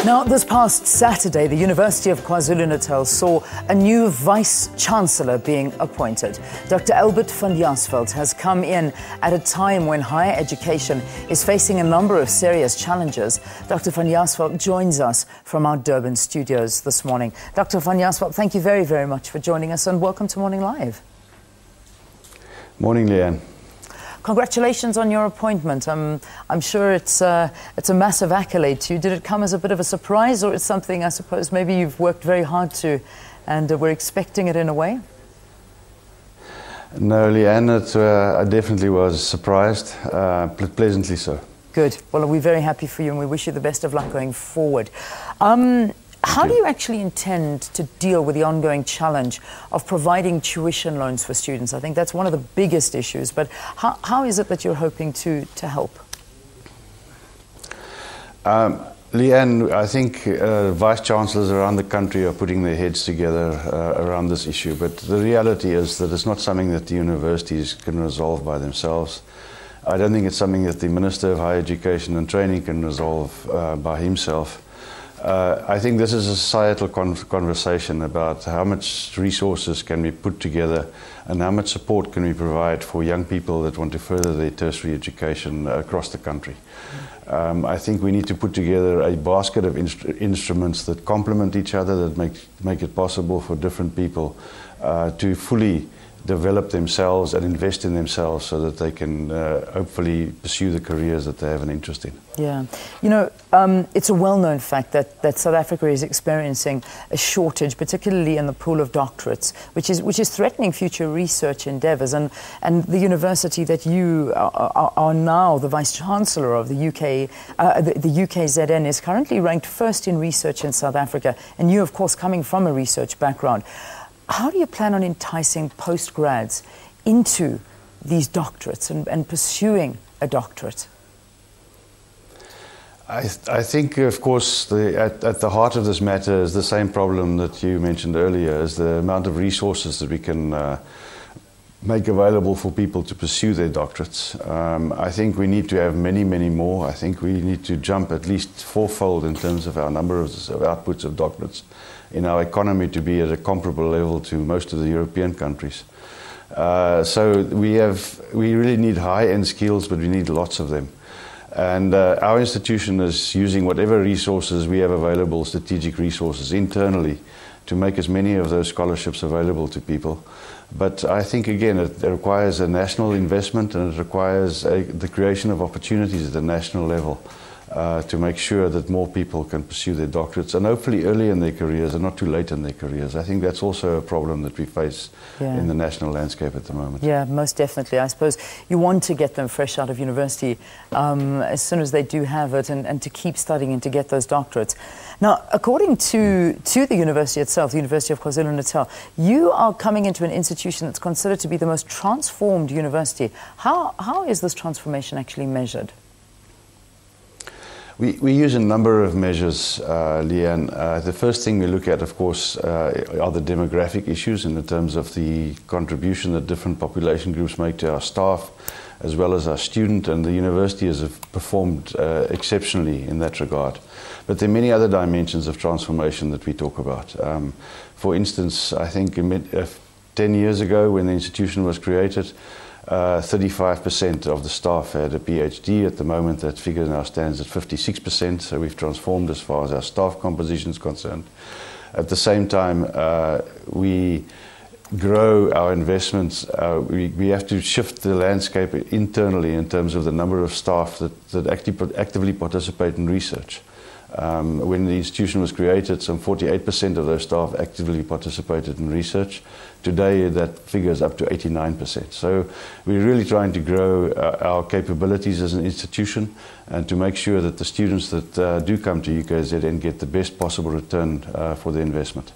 Now, this past Saturday, the University of KwaZulu-Natal saw a new Vice Chancellor being appointed. Dr. Albert van Jaarsveld has come in at a time when higher education is facing a number of serious challenges. Dr. van Jaarsveld joins us from our Durban studios this morning. Dr. van Jaarsveld, thank you very, very much for joining us and welcome to Morning Live. Morning, Leanne. Congratulations on your appointment. I'm sure it's a massive accolade to you. Did it come as a bit of a surprise, or it's something I suppose maybe you've worked very hard to and we're expecting it in a way? No, Leanne, I definitely was surprised, pleasantly so. Good. Well, we're very happy for you and we wish you the best of luck going forward. How do you actually intend to deal with the ongoing challenge of providing tuition loans for students? I think that's one of the biggest issues, but how is it that you're hoping to help? Leanne, I think Vice Chancellors around the country are putting their heads together around this issue, but the reality is that it's not something that the universities can resolve by themselves. I don't think it's something that the Minister of Higher Education and Training can resolve by himself. I think this is a societal conversation about how much resources can be put together and how much support can we provide for young people that want to further their tertiary education across the country. I think we need to put together a basket of instruments that complement each other, that make it possible for different people to fully develop themselves and invest in themselves so that they can hopefully pursue the careers that they have an interest in. Yeah. You know, it's a well-known fact that South Africa is experiencing a shortage, particularly in the pool of doctorates, which is threatening future research endeavours. And the university that you are now the Vice Chancellor of, the UKZN, is currently ranked first in research in South Africa. And you, of course, coming from a research background. How do you plan on enticing postgrads into these doctorates and pursuing a doctorate? I think, of course, at the heart of this matter is the same problem that you mentioned earlier, is the amount of resources that we can make available for people to pursue their doctorates. I think we need to have many, many more. I think we need to jump at least fourfold in terms of our number of outputs of doctorates in our economy to be at a comparable level to most of the European countries. So we really need high-end skills, but we need lots of them. And our institution is using whatever resources we have available, strategic resources internally, to make as many of those scholarships available to people. But I think, again, it requires a national investment, and it requires the creation of opportunities at the national level to make sure that more people can pursue their doctorates, and hopefully early in their careers and not too late in their careers. I think that's also a problem that we face in the national landscape at the moment. Yeah, most definitely. I suppose you want to get them fresh out of university as soon as they do have it, and to keep studying and to get those doctorates. Now, according to the university itself, the University of KwaZulu-Natal, you are coming into an institution that's considered to be the most transformed university. How is this transformation actually measured? We use a number of measures, Leanne. The first thing we look at, of course, are the demographic issues in terms of the contribution that different population groups make to our staff, as well as our student, and the university has performed exceptionally in that regard. But there are many other dimensions of transformation that we talk about. For instance, I think 10 years ago, when the institution was created, 35% of the staff had a PhD. At the moment, that figure now stands at 56%, so we've transformed as far as our staff composition is concerned. At the same time, we grow our investments. We have to shift the landscape internally in terms of the number of staff that actively participate in research. When the institution was created, some 48% of those staff actively participated in research. Today, that figure is up to 89%. So we're really trying to grow our capabilities as an institution and to make sure that the students that do come to UKZN get the best possible return for their investment.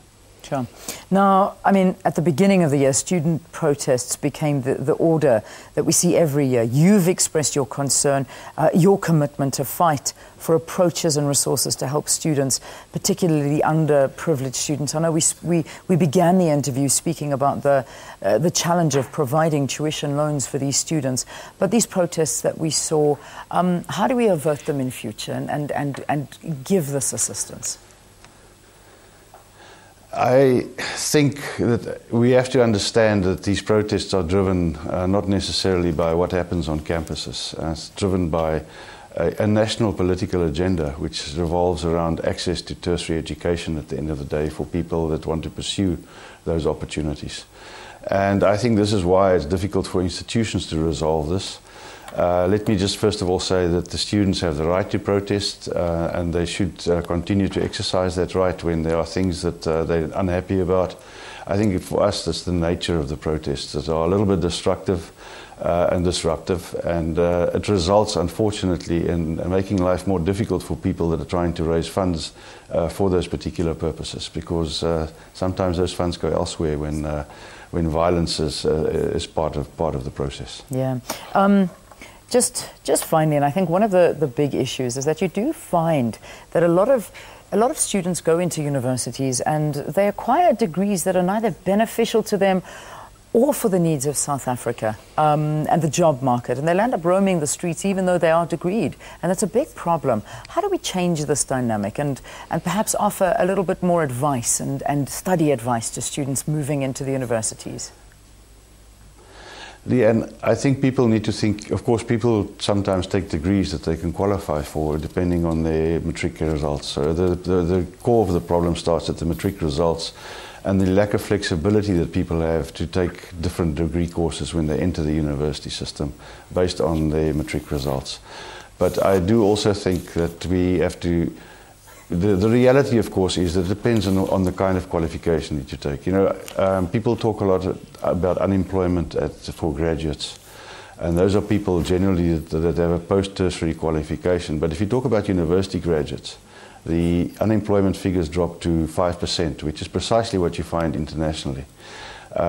Sure. Now, I mean, at the beginning of the year, student protests became the order that we see every year. You've expressed your concern, your commitment to fight for approaches and resources to help students, particularly the underprivileged students. I know we began the interview speaking about the challenge of providing tuition loans for these students, but these protests that we saw, how do we avert them in future and give this assistance? I think that we have to understand that these protests are driven not necessarily by what happens on campuses. It's driven by a national political agenda which revolves around access to tertiary education at the end of the day for people that want to pursue those opportunities. And I think this is why it's difficult for institutions to resolve this. Let me just first of all say that the students have the right to protest and they should continue to exercise that right when there are things that they're unhappy about. I think for us that's the nature of the protests that are a little bit destructive and disruptive, and it results unfortunately in making life more difficult for people that are trying to raise funds for those particular purposes, because sometimes those funds go elsewhere when violence is part of the process. Yeah. Just finally, and I think one of the big issues is that you do find that a lot of students go into universities and they acquire degrees that are neither beneficial to them or for the needs of South Africa and the job market, and they'll end up roaming the streets even though they are degreed, and that's a big problem. How do we change this dynamic and perhaps offer a little bit more advice and study advice to students moving into the universities? Leanne, I think people need to think, of course people sometimes take degrees that they can qualify for depending on their matric results. So the core of the problem starts at the matric results and the lack of flexibility that people have to take different degree courses when they enter the university system based on their matric results. But I do also think that we have to, the reality of course is that it depends on the kind of qualification that you take. You know, people talk a lot about unemployment for graduates, and those are people generally that have a post-tertiary qualification. But if you talk about university graduates, the unemployment figures drop to 5%, which is precisely what you find internationally.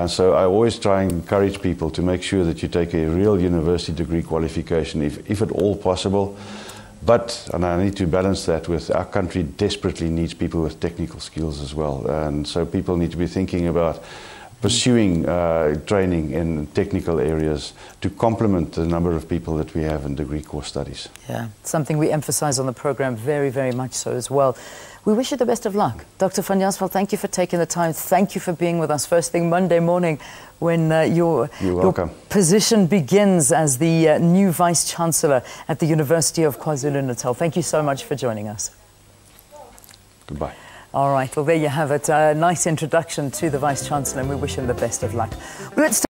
So I always try and encourage people to make sure that you take a real university degree qualification, if at all possible. But, and I need to balance that with, our country desperately needs people with technical skills as well. And so people need to be thinking about pursuing training in technical areas to complement the number of people that we have in degree course studies. Yeah, something we emphasize on the program very, very much so as well. We wish you the best of luck. Dr. van Jaarsveld, thank you for taking the time. Thank you for being with us first thing Monday morning when your position begins as the new Vice Chancellor at the University of KwaZulu-Natal. Thank you so much for joining us. Goodbye. All right, well, there you have it. A nice introduction to the Vice Chancellor, and we wish him the best of luck. Let's